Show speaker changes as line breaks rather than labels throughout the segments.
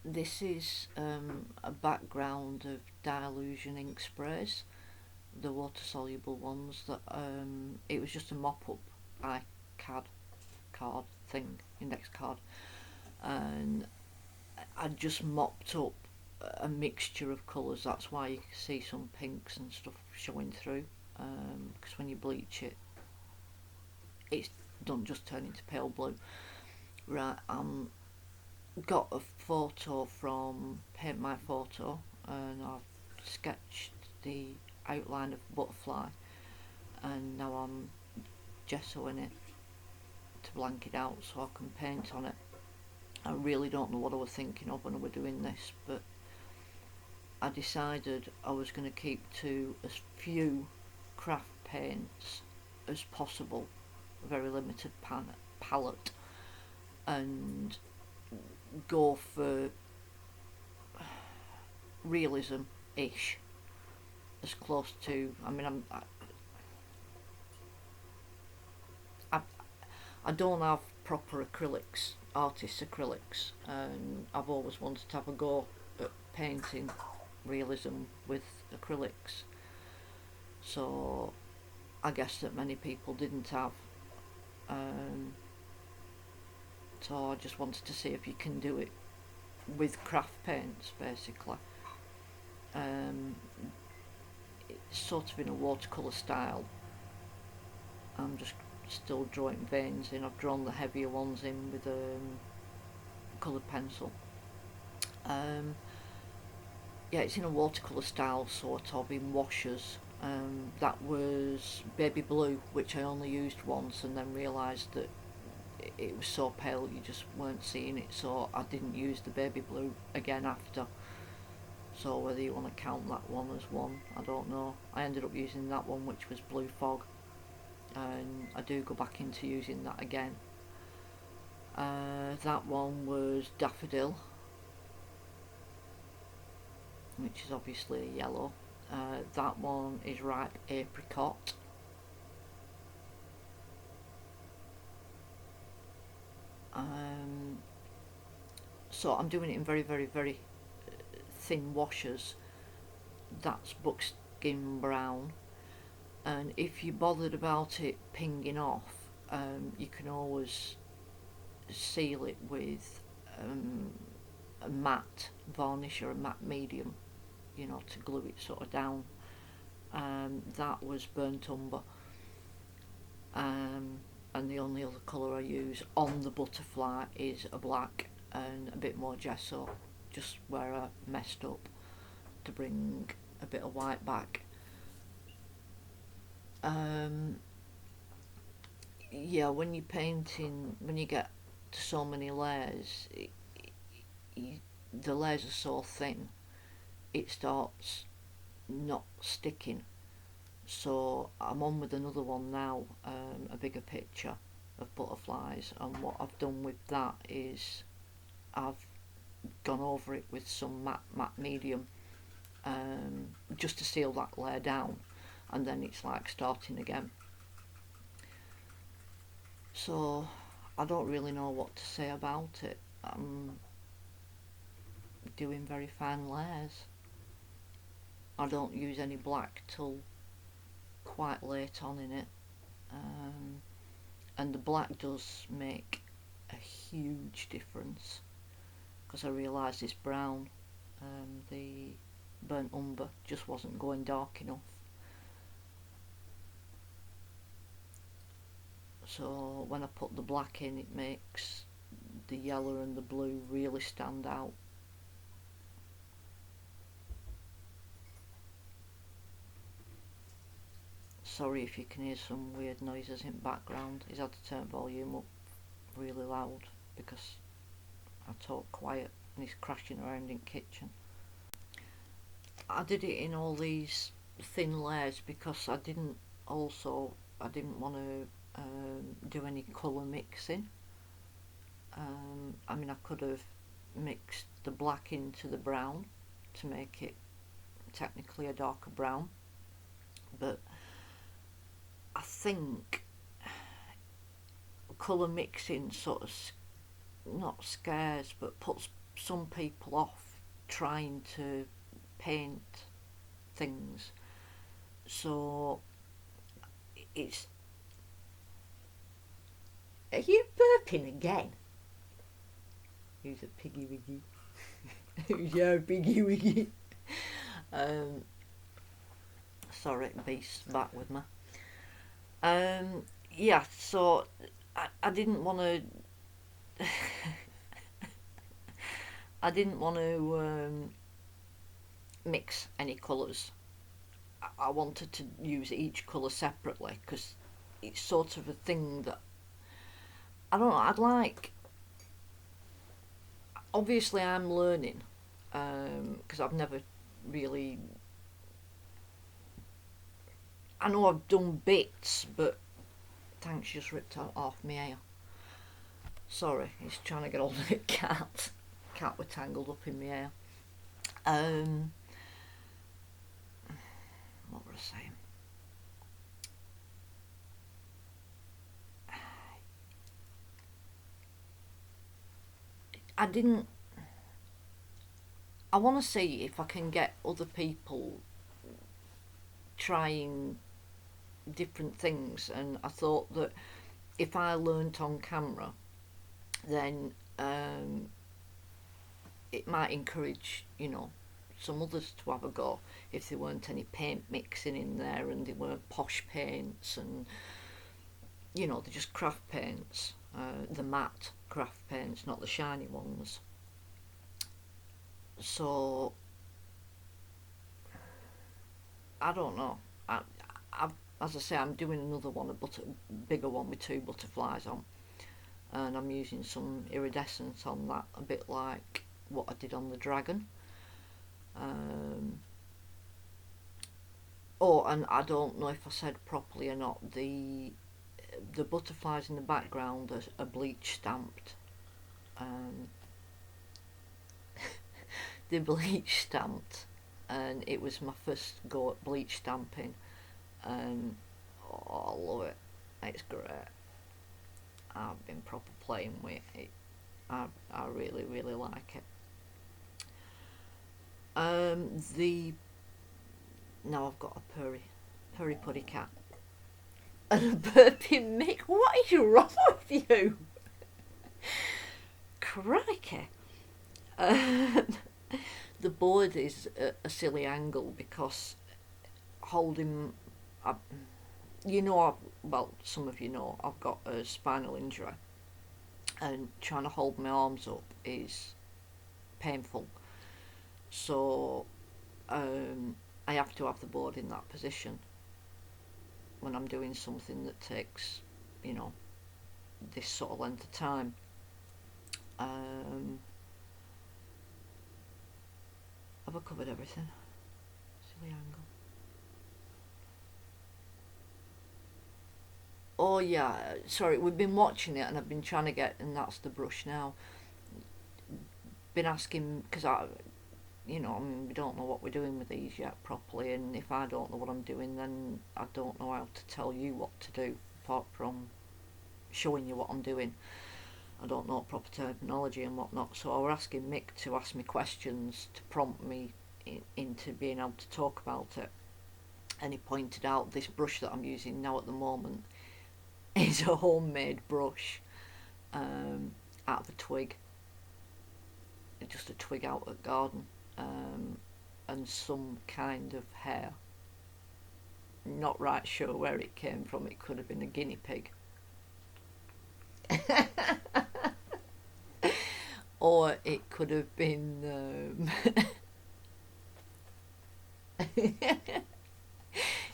This is a background of Dylusion ink sprays, the water soluble ones that it was just a mop up ICAD card thing, index card, and I just mopped up a mixture of colours. That's why you can see some pinks and stuff showing through, because when you bleach it, it's don't just turn into pale blue. Right, got a photo from Paint My Photo, and I've sketched the outline of butterfly, and now I'm gessoing it to blank it out so I can paint on it. I really don't know what I was thinking of when I was doing this, but I decided I was going to keep to as few craft paints as possible, a very limited palette, and go for realism-ish, as close to. I mean, I, I don't have proper acrylics, artist acrylics, and I've always wanted to have a go at painting realism with acrylics. So I guess that many people didn't have. Um, so I just wanted to see if you can do it with craft paints, basically. Um, it's sort of in a watercolour style. I'm just still drawing veins in. I've drawn the heavier ones in with a coloured pencil. Um, yeah, it's in a watercolour style, sort of, in washes. That was baby blue, which I only used once, and then realised that it was so pale you just weren't seeing it, so I didn't use the baby blue again after. So whether you want to count that one as one, I don't know. I ended up using that one, which was blue fog, and I do go back into using that again. That one was daffodil, which is obviously a yellow. That one is ripe apricot. So I'm doing it in very, very, very thin washes. That's buckskin brown, and if you're bothered about it pinging off, you can always seal it with a matte varnish or a matte medium, to glue it sort of down. That was burnt umber, and the only other colour I use on the butterfly is a black and a bit more gesso, just where I messed up, to bring a bit of white back. Yeah, when you're painting, when you get to so many layers, the layers are so thin, it starts not sticking. So I'm on with another one now, a bigger picture of butterflies, and what I've done with that is I've gone over it with some matte medium, just to seal that layer down, and then it's like starting again. So I don't really know what to say about it. I'm doing very fine layers. I don't use any black till quite late on in it, and the black does make a huge difference, because I realised this brown, the burnt umber, just wasn't going dark enough. So when I put the black in, it makes the yellow and the blue really stand out. Sorry if you can hear some weird noises in the background. He's had to turn volume up really loud because I talk quiet and he's crashing around in the kitchen. I did it in all these thin layers because I didn't want to do any colour mixing. I mean, I could have mixed the black into the brown to make it technically a darker brown, but I think colour mixing sort of not scares, but puts some people off trying to paint things. So it's... Are you burping again? Who's a piggy wiggy? Who's your piggy wiggy? Sorry, Beast's back with me. Yeah, so I didn't want to... I didn't want to mix any colours. I wanted to use each colour separately because it's sort of a thing that I don't know. I'd like. Obviously, I'm learning because I've never really. I know I've done bits, but thanks, just ripped off my hair. Sorry, he's trying to get hold of the cat. Cat was tangled up in my hair. What was I saying? I want to see if I can get other people trying different things, and I thought that if I learnt on camera, then it might encourage, some others to have a go if there weren't any paint mixing in there and they weren't posh paints and, they're just craft paints, the matte craft paints, not the shiny ones. So, I don't know. As I say, I'm doing another one, a bigger one with 2 butterflies on, and I'm using some iridescence on that, a bit like what I did on the dragon. And I don't know if I said properly or not, the butterflies in the background are bleach stamped. They're bleach stamped, and it was my first go at bleach stamping, and I love it. It's great. I've been proper playing with it. I really, really like it. Now I've got a purry puddy cat and a burping Mick. What is wrong with you? Crikey. The board is a silly angle because holding, well, some of you know, I've got a spinal injury, and trying to hold my arms up is painful. So I have to have the board in that position when I'm doing something that takes, this sort of length of time. Have I covered everything? Silly angle. Oh yeah, sorry, we've been watching it and I've been trying to get, and that's the brush now. Been asking, because we don't know what we're doing with these yet properly, and if I don't know what I'm doing, then I don't know how to tell you what to do, apart from showing you what I'm doing. I don't know proper terminology and whatnot, so I was asking Mick to ask me questions to prompt me into being able to talk about it, and he pointed out this brush that I'm using now at the moment is a homemade brush out of a twig, just a twig out of the garden, and some kind of hair. Not right sure where it came from. It could have been a guinea pig. Or it could have been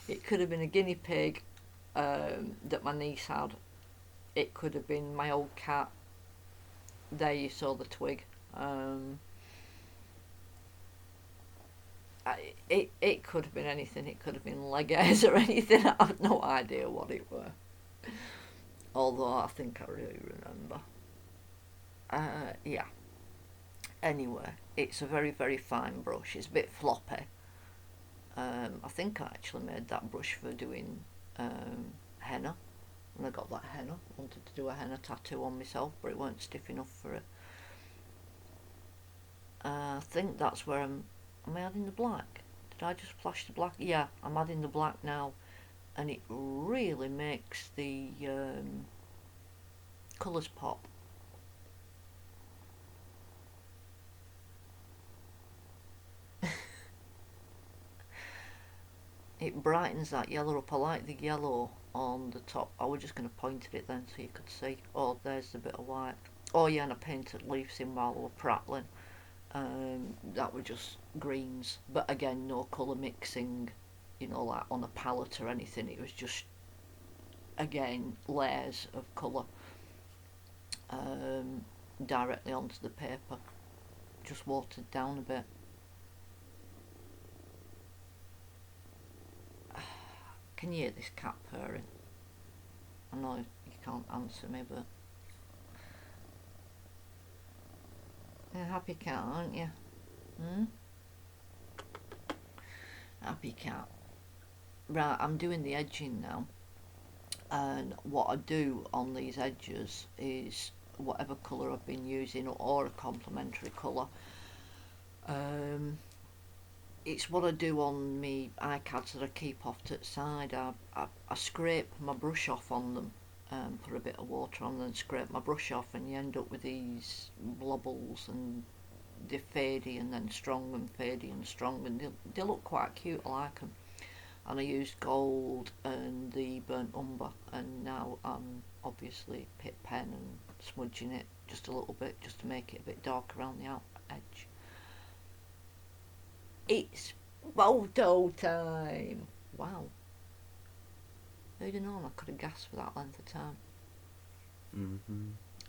it could have been a guinea pig that my niece had. It could have been my old cat. There you saw the twig. It could have been anything. It could have been leg hairs or anything. I have no idea what it were. Although I think I really remember. Yeah. Anyway, it's a very, very fine brush. It's a bit floppy. I think I actually made that brush for doing henna And I got that henna. Wanted to do a henna tattoo on myself, but it weren't stiff enough for it. I think that's where am I adding the black? Did I just flash the black? Yeah, I'm adding the black now, and it really makes the colours pop. It brightens that yellow up. I like the yellow on the top. I was just going to point at it then so you could see. Oh, there's a bit of white. Oh yeah, and I painted leaves in while I was prattling. That were just greens, but again, no colour mixing, you know, like on a palette or anything. It was just, again, layers of colour directly onto the paper, just watered down a bit. Can you hear this cat purring? I know you can't answer me, but you're a happy cat, aren't you? Happy cat. Right, I'm doing the edging now, and what I do on these edges is whatever colour I've been using, or a complementary colour. It's what I do on me ICADs that I keep off to the side. I scrape my brush off on them, put a bit of water on them and scrape my brush off, and you end up with these blobbles, and they're fadey and then strong and fadey and strong, and they look quite cute. I like them. And I used gold and the burnt umber, and now I'm obviously pit pen and smudging it just a little bit just to make it a bit dark around the out edge. It's photo time! Wow. Who'd have known I could have gasped for that length of time?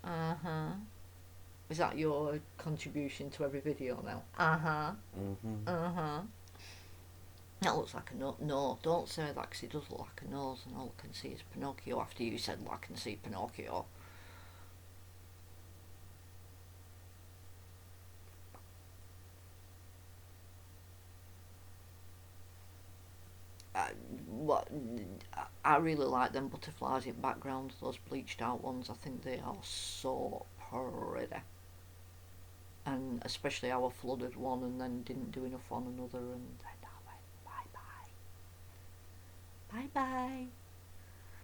Uh-huh. Is that your contribution to every video now? Uh-huh. Uh-huh. That looks like a nose. No, don't say that, because it does look like a nose, and all I can see is Pinocchio after you said, I can see Pinocchio. I really like them butterflies in background, those bleached out ones. I think they are so pretty. And especially how I flooded one and then didn't do enough on another, and then I went bye bye. Bye bye.